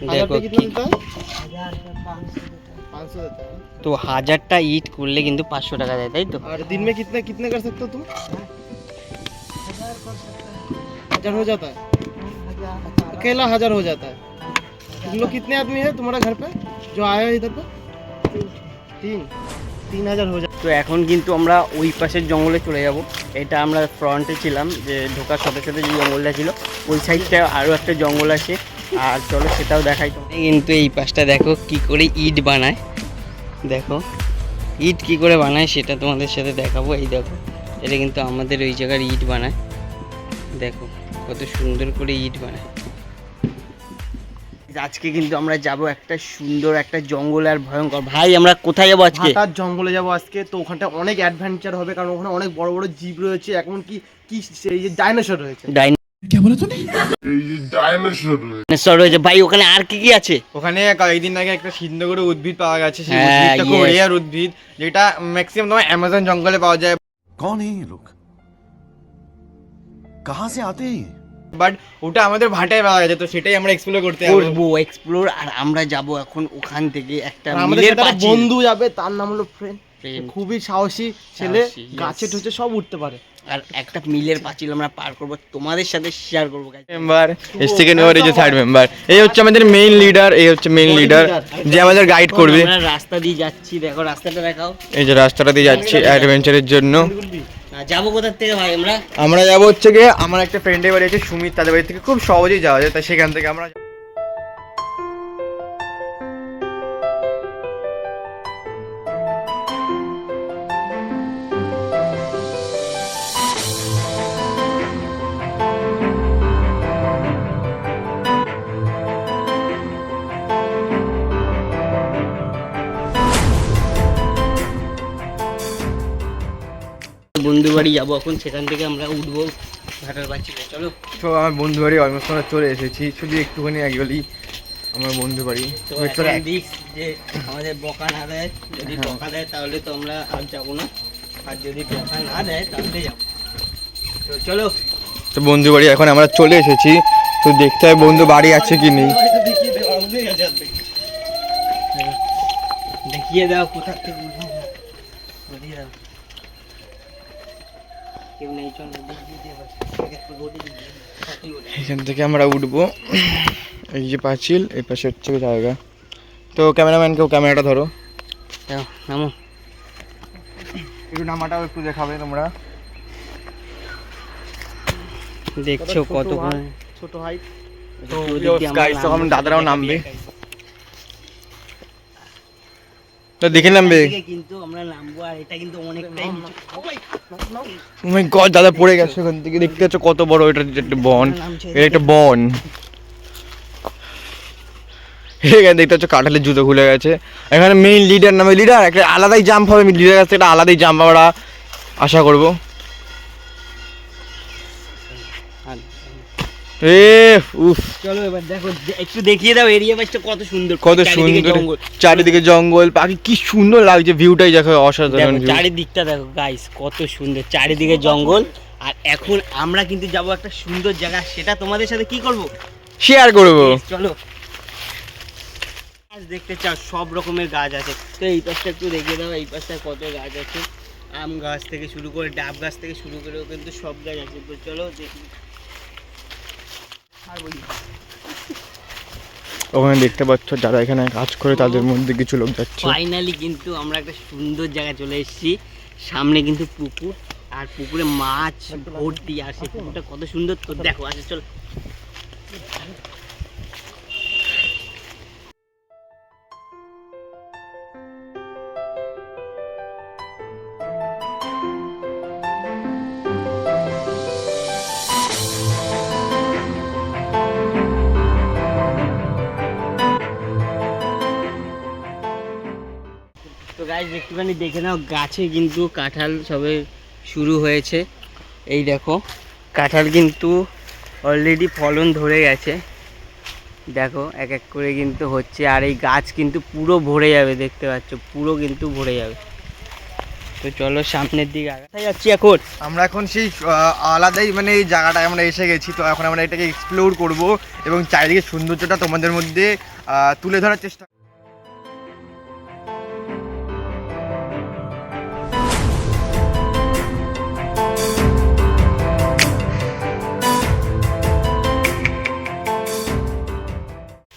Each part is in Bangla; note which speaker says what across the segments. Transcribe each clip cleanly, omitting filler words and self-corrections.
Speaker 1: देखो तो 1000টা ইট করলে কিন্তু 500 টাকা দেয়, তাই তো?
Speaker 2: और दिन में कितने कितने कर सकते हो तुम? 1000 हो जाता है, अकेला 1000 हो जाता है। तुम लोग कितने आदमी है तुम्हारा घर पे जो आया है इधर पे? 3000 हो जाता।
Speaker 1: তো এখন কিন্তু আমরা ওই পাশের জঙ্গলে চলে যাব। এটা আমরা ফ্রন্টে ছিলাম, যে ঢোকার সাথে সাথে যে জঙ্গলটা ছিল ওই সাইডটা আরও একটা জঙ্গল আছে, আর চলো সেটাও দেখাই। কিন্তু এই পাশটা দেখো কি করে ইট বানায়, দেখো ইট কি করে বানায় সেটা তোমাদের সাথে দেখাবো। এই দেখো এটা কিন্তু আমাদের ওই জায়গার ইট বানায়, দেখো কত সুন্দর করে ইট বানায়। আজকে কিন্তু আমরা যাব একটা সুন্দর একটা জঙ্গল আর ভয়ঙ্কর। ভাই আমরা কোথায় যাবো আজকে?
Speaker 2: ভাটার জঙ্গলে যাব আজকে। তো ওখানটা অনেক অ্যাডভেঞ্চার হবে, কারণ ওখানে অনেক বড় বড় জীব রয়েছে, এখন কি কি এই যে ডাইনোসর রয়েছে।
Speaker 1: ডাইনোসর রয়েছে ভাই, ওখানে আর কি কি আছে?
Speaker 2: ওখানে কয়েকদিন আগে একটা সিদ্ধ করে উদ্ভিদ পাওয়া গেছে, সেই উদ্ভিদটা খুব রেয়ার উদ্ভিদ, যেটা ম্যাক্সিমাম তোমার অ্যামাজন জঙ্গলে পাওয়া যায়।
Speaker 3: कौन है ये लोग, कहाँ से आते हैं?
Speaker 2: বাট ওটা আমাদের ভাটায় পাওয়া গেছে, তো সেটাই আমরা এক্সপ্লোর করতে
Speaker 1: করবো এক্সপ্লোর। আর আমরা যাব এখন ওখান থেকে একটা
Speaker 2: আমাদের
Speaker 1: মিলের
Speaker 2: একটা
Speaker 1: পাঁচিল।
Speaker 2: বন্ধু যাবে, তার নাম হলো ফ্রেন্ড,
Speaker 1: Friend।
Speaker 2: খুবই সাহসী ছেলে,
Speaker 1: সাহসী, yes।
Speaker 2: গাছে ঠোঁচে সব উঠতে পারে।
Speaker 1: আর একটা মিলের পাঁচিল আমরা পার করব, তোমাদের সাথে শেয়ার করবো।
Speaker 4: মেম্বার এর সেকেন্ড মেম্বার, এই যে থার্ড মেম্বার, এই হচ্ছে আমাদের মেইন লিডার, এই হচ্ছে মেইন লিডার যে আমাদের গাইড করবে।
Speaker 1: আমরা রাস্তা দিয়ে যাচ্ছি, দেখো রাস্তাটা দেখাও।
Speaker 4: এই যে রাস্তাটা দিয়ে যাচ্ছি অ্যাডভেঞ্চারের জন্য।
Speaker 1: যাবো কোথা থেকে ভাই?
Speaker 4: আমরা যাবো হচ্ছে গিয়ে আমার একটা ফ্রেন্ডের বাড়ি আছে সুমিত, তাদের বাড়ি থেকে খুব সহজেই যাওয়া যায়, তাই সেখান থেকে আমরা
Speaker 1: বন্ধু বাড়ি যাবো এখন, সেখান থেকে আমরা উঠবো ঘাটার পাঁচিলে। চলো।
Speaker 4: তো আমার বন্ধু বাড়ি অলমোস্ট আমরা চলে এসেছি, শুধু একটুখানি এগোলি আমার বন্ধু বাড়ি।
Speaker 1: তো এখন দেখছি যে আমাদের বকা না দেয়, যদি বকা দেয় তাহলে তো আমরা আর যাবো না, আর যদি বকা না দেয় তাহলে যাবো। তো চলো।
Speaker 4: তো বন্ধু বাড়ি এখন আমরা চলে এসেছি, তো দেখতে হবে বন্ধু বাড়ি আছে কি নেই।
Speaker 1: দেখিয়ে দাও কোথা থেকে উঠবো, দেখিয়ে দাও। কেউ নেই, চল দেখিয়ে দে।
Speaker 4: এখান থেকে আমরা উঠবো, এই যে পাঁচিল, এই পাশে হচ্ছে জায়গা। তো ক্যামেরাম্যানকেও ক্যামেরাটা ধরো,
Speaker 1: নামো।
Speaker 4: একটু নামাটাও একটু দেখাবে তোমরা।
Speaker 1: দেখছো কত
Speaker 2: ছোট হাইট।
Speaker 4: তো গাইস তখন দাদারাও নামবে, তো দেখে নামবে।
Speaker 1: কিন্তু আমরা নামবো, আর এটা কিন্তু অনেকটাই
Speaker 4: ও মাই গড, দাদা পড়ে গেছে ওখান থেকে। দেখতে পাচ্ছ কত বড় এটা, একটা বন, এটা একটা বন। এখানে দেখতে পাচ্ছ কাঁঠালের জুতো খুলে গেছে। এখানে মেইন লিডার নামে লিডার একটা আলাদাই জাম্প হবে, লিডার কাছ থেকে একটা আলাদাই জাম্প আমরা আশা করবো।
Speaker 1: চলো এবার দেখো, একটু দেখিয়ে দাও এরিয়া বাইসটা কত সুন্দর,
Speaker 4: কত সুন্দর চারিদিকে জঙ্গল, পাখি, কি সুন্দর লাগছে ভিউটাই দেখো, অসাধারণ ভিউ।
Speaker 1: চারিদিকটা দেখো গাইস কত সুন্দর, চারিদিকে জঙ্গল। আর এখন আমরা কিন্তু যাব একটা সুন্দর জায়গা, সেটা তোমাদের সাথে কি করব,
Speaker 4: শেয়ার করবো।
Speaker 1: চলো। গাছ দেখতে চাও, সব রকমের গাছ আছে। তো এই পাশটা একটু দেখিয়ে দাও, এই পাশটা কত গাছ আছে, আম গাছ থেকে শুরু করে ডাব গাছ থেকে শুরু করেও কিন্তু সব গাছ আছে। তো চলো দেখি।
Speaker 4: ওখানে দেখতে পাচ্ছ যারা এখানে কাজ করে তাদের মধ্যে কিছু লোক যাচ্ছে।
Speaker 1: ফাইনালি কিন্তু আমরা একটা সুন্দর জায়গায় চলে এসেছি, সামনে কিন্তু পুকুর, আর পুকুরে মাছ ভর্তি, আর সেই পুকুরটা কত সুন্দর। তো দেখো, আচ্ছা চলো। তো গাইস একটুখানি দেখে নাও, গাছে কিন্তু কাঁঠাল সবে শুরু হয়েছে। এই দেখো কাঁঠাল কিন্তু অলরেডি ফলন ধরে গেছে, দেখো এক এক করে কিন্তু হচ্ছে। আর এই গাছ কিন্তু পুরো ভরে যাবে, দেখতে পাচ্ছ পুরো কিন্তু ভরে যাবে। তো চলো সামনের দিকে কোথায় যাচ্ছি এখন?
Speaker 4: আমরা এখন সেই আলাদাই মানে এই জায়গাটায় আমরা এসে গেছি, তো এখন আমরা এটাকে এক্সপ্লোর করব এবং চারিদিকে সৌন্দর্যটা তোমাদের মধ্যে তুলে ধরার চেষ্টা।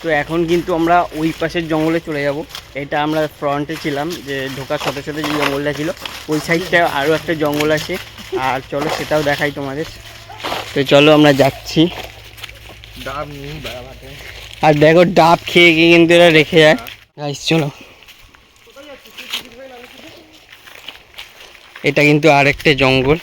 Speaker 1: তো এখন কিন্তু আমরা ওই পাশের জঙ্গলে চলে যাব। এটা আমরা ফ্রন্টে ছিলাম, যে ঢোকার সাথে সাথে যে জঙ্গলটা ছিল ওই সাইডটা আরও একটা জঙ্গল আছে, আর চলো সেটাও দেখাই তোমাদের। তো চলো আমরা যাচ্ছি। আর দেখো ডাব খেয়ে গিয়ে কিন্তু এরা রেখে যায়। গাইস চলো, এটা কিন্তু আরেকটা জঙ্গল।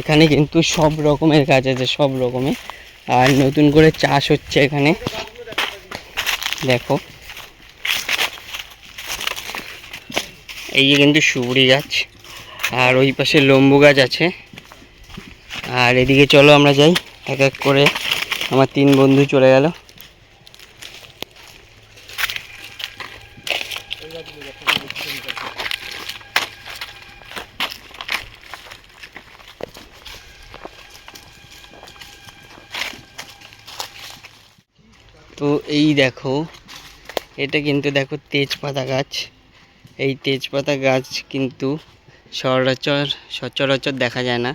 Speaker 1: এখানে কিন্তু সব রকমের গাছ আছে, সব রকমের, আর নতুন করে চাষ হচ্ছে এখানে। দেখো এই যে কিন্তু সুবড়ি গাছ, আর ওই পাশে লম্বু গাছ আছে। আর এদিকে চলো আমরা যাই এক এক করে। আমার 3 বন্ধু চলে গেল। তো এই দেখো, এটা কিন্তু দেখো তেজপাতা গাছ। এই তেজপাতা গাছ কিন্তু সচরাচর দেখা যায় না।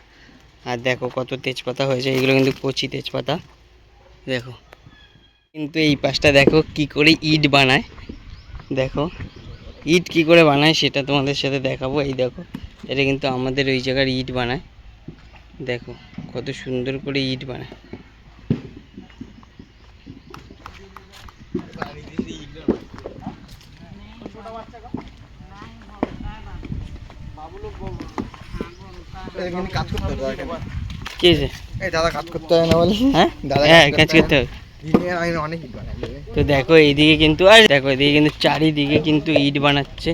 Speaker 1: আর দেখো কত তেজপাতা হয়েছে, এগুলো কিন্তু কচি তেজপাতা। দেখো কিন্তু এই পাশটা দেখো কি করে ইট বানায়। দেখো ইট কি করে বানায় সেটা তোমাদের সাথে দেখাবো। এই দেখো, এটা কিন্তু আমাদের ওই জায়গার ইট বানায়। দেখো কত সুন্দর করে ইট বানায়।
Speaker 4: কাজ করতে হবে
Speaker 1: কি আছে?
Speaker 4: এই দাদা কাজ করতে হয় না বলে?
Speaker 1: হ্যাঁ
Speaker 4: দাদা
Speaker 1: হ্যাঁ, কাজ করতে হবে।
Speaker 4: অনেক ইট বানাই।
Speaker 1: তো দেখো এইদিকে কিন্তু, আর দেখো এদিকে কিন্তু চারিদিকে কিন্তু ইট বানাচ্ছে।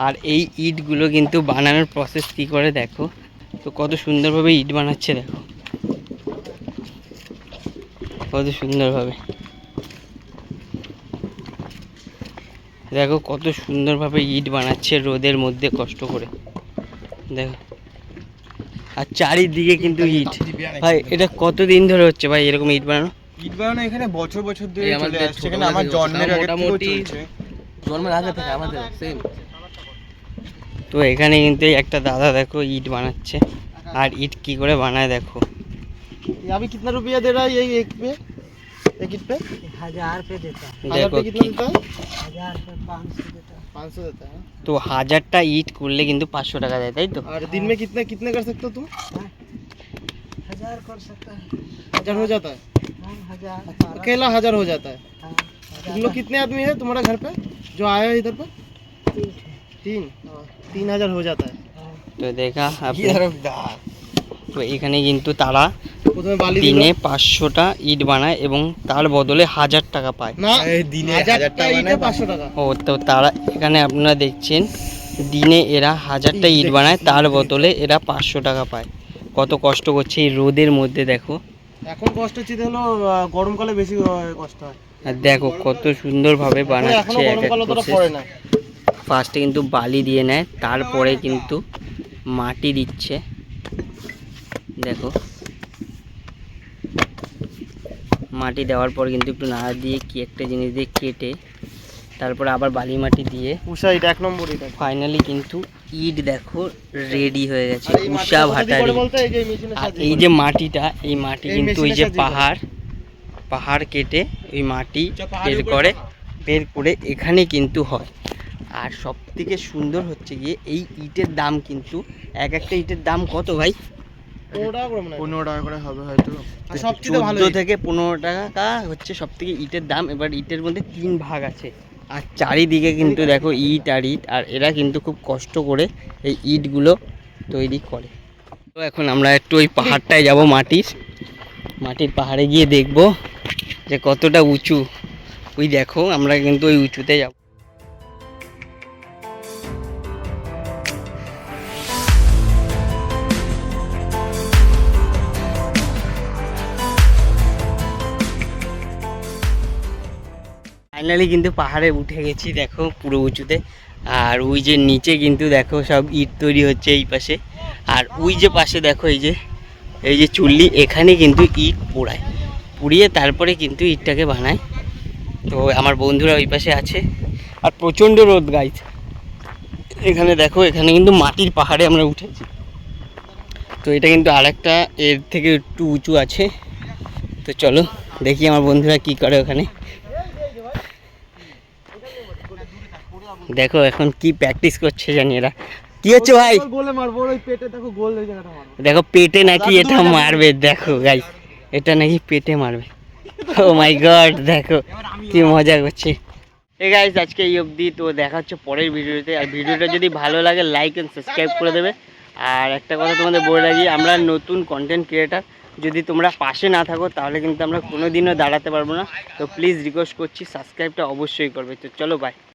Speaker 1: আর এই ইটগুলো কিন্তু বানানোর প্রসেস কী করে দেখো, তো কত সুন্দরভাবে ইট বানাচ্ছে। দেখো কত সুন্দরভাবে, দেখো কত সুন্দরভাবে ইট বানাচ্ছে রোদের মধ্যে কষ্ট করে। দেখো আর চারিদিকে কিন্তু ইট। ভাই এটা কতদিন ধরে হচ্ছে ভাই এরকম ইট বানানো?
Speaker 4: ইট বানানো এখানে বছর বছর ধরে চলে আসছে। এখানে আমার জন্মের আগে মোটামুটি
Speaker 2: জন্মের আগে থেকে আমাদের সেম।
Speaker 1: তো এখানে কিন্তু একটা দাদা দেখো ইট বানাচ্ছে। আর ইট কি করে বানায় দেখো।
Speaker 2: अभी कितना रुपया दे रहा है ये एक पे, एक ईट पे 1000 पे देता है। 1000
Speaker 1: দেখো
Speaker 2: पे कितना
Speaker 1: কি-
Speaker 2: देता है? 1000 पे 500 देता है। 500 देता है।
Speaker 1: তো 1000টা ইট করলে কিন্তু 500 টাকা দেয়, তাই তো?
Speaker 2: और दिन में कितने कितने कर सकते हो तुम? 1000 कर सकता है। 1000 हो जाता है? 1000 अकेला 1000 हो जाता है। तुम लोग कितने आदमी है तुम्हारा घर पे जो आया है इधर पे? 3000 हो जाता है।
Speaker 1: তো দেখা আপনি, তো এখানে কিন্তু তারা
Speaker 2: প্রথমে বালি দিল
Speaker 1: দিনে 500টা ইট বানায় এবং তার বদলে 1000 টাকা পায়।
Speaker 2: না,
Speaker 4: দিনে
Speaker 2: 1000টা ইটে 500 টাকা।
Speaker 1: ও তো তারা এখানে আপনারা দেখছেন দিনে এরা 1000টা ইট বানায়, তার বদলে এরা 500 টাকা পায়। কত কষ্ট করছে এই রোদের মধ্যে দেখো।
Speaker 2: এখন কষ্ট হচ্ছে হলো গরমকালে বেশি কষ্ট হয়।
Speaker 1: আর দেখো কত সুন্দরভাবে
Speaker 2: এখনো
Speaker 1: বানাচ্ছে এক এক
Speaker 2: গরমকালে অতটা
Speaker 1: process।
Speaker 2: পড়ে না।
Speaker 1: ফার্স্টে কিন্তু বালি দিয়ে নেয়, তারপরে কিন্তু মাটি দিচ্ছে। দেখো মাটি দেওয়ার পর কিন্তু একটু নাড়া দিয়ে কি একটা জিনিস দিয়ে কেটে তারপরে আবার বালি মাটি দিয়ে
Speaker 2: উষা ইট 1 নম্বর ইট।
Speaker 1: ফাইনালি কিন্তু ইট দেখো রেডি হয়ে গেছে।
Speaker 2: আর এই
Speaker 1: উষা
Speaker 2: মাটিটা
Speaker 1: ভাটার
Speaker 2: করে
Speaker 1: ইট।
Speaker 2: বলতে এই যে মেশিনে
Speaker 1: আর
Speaker 2: সাজিয়ে
Speaker 1: এই যে মাটিটা, এই মাটি
Speaker 2: এই
Speaker 1: কিন্তু ওই
Speaker 2: মেশিনে
Speaker 1: যে
Speaker 2: সাজিয়ে
Speaker 1: পাহাড় কেটে ওই মাটি বের করে এখানে কিন্তু হয়। আর সব থেকে সুন্দর হচ্ছে গিয়ে এই ইটের দাম কিন্তু একটা ইটের দাম কত ভাই?
Speaker 2: 15 টাকা করে মনে হয়।
Speaker 4: 15 টাকা করে হবে হয়তো।
Speaker 2: আর সবচেয়ে ভালো
Speaker 1: 14 থেকে 15 টাকা হচ্ছে সব থেকে ইটের দাম। এবার ইটের মধ্যে 3 ভাগ আছে, আর চারিদিকে কিন্তু দেখো ইট আর ইট। আর এরা কিন্তু খুব কষ্ট করে এই ইটগুলো তৈরি করে। তো এখন আমরা একটু ওই পাহাড়টায় যাব, মাটির পাহাড়ে গিয়ে দেখব যে কতটা উঁচু। ওই দেখো আমরা কিন্তু ওই উঁচুতে যাব। ফাইনালি কিন্তু পাহাড়ে উঠে গেছি, দেখো পুরো উঁচুতে। আর ওই যে নিচে কিন্তু দেখো সব ইট তৈরি হচ্ছে এই পাশে। আর ওই যে পাশে দেখো এই যে চুল্লি, এখানে কিন্তু ইট পোড়ায়, পুড়িয়ে তারপরে কিন্তু ইটটাকে বানায়। তো আমার বন্ধুরা ওই পাশে আছে। আর প্রচণ্ড রোদ গাইছে এখানে, দেখো এখানে কিন্তু মাটির পাহাড়ে আমরা উঠেছি। তো এটা কিন্তু আরেকটা এর থেকে একটু উঁচু আছে। তো চলো দেখি আমার বন্ধুরা কি করে ওখানে। দেখো এখন কি প্র্যাকটিস করছে জানি এরা। কি হচ্ছে ভাই?
Speaker 2: গোলে মারবো, ওই পেটে দেখো গোল এই জায়গাটা মারবো।
Speaker 1: দেখো পেটে নাকি এটা মারবে, দেখো গাইস এটা নাকি পেটে মারবে। ও মাই গড, দেখো কি মজা করছে। এই গাইস আজকে এই অবধি। তো দেখা হচ্ছে পরের ভিডিওতে। আর ভিডিওটা যদি ভালো লাগে লাইক এন্ড সাবস্ক্রাইব করে দেবে। আর একটা কথা তোমাদের বলে রাখি, আমরা নতুন কন্টেন্ট ক্রিয়েটার, যদি তোমরা পাশে না থাকো তাহলে কিন্তু আমরা কোনো দিনও দাঁড়াতে পারবো না। তো প্লিজ রিকোয়েস্ট করছি সাবস্ক্রাইবটা অবশ্যই করবে। তো চলো বাই।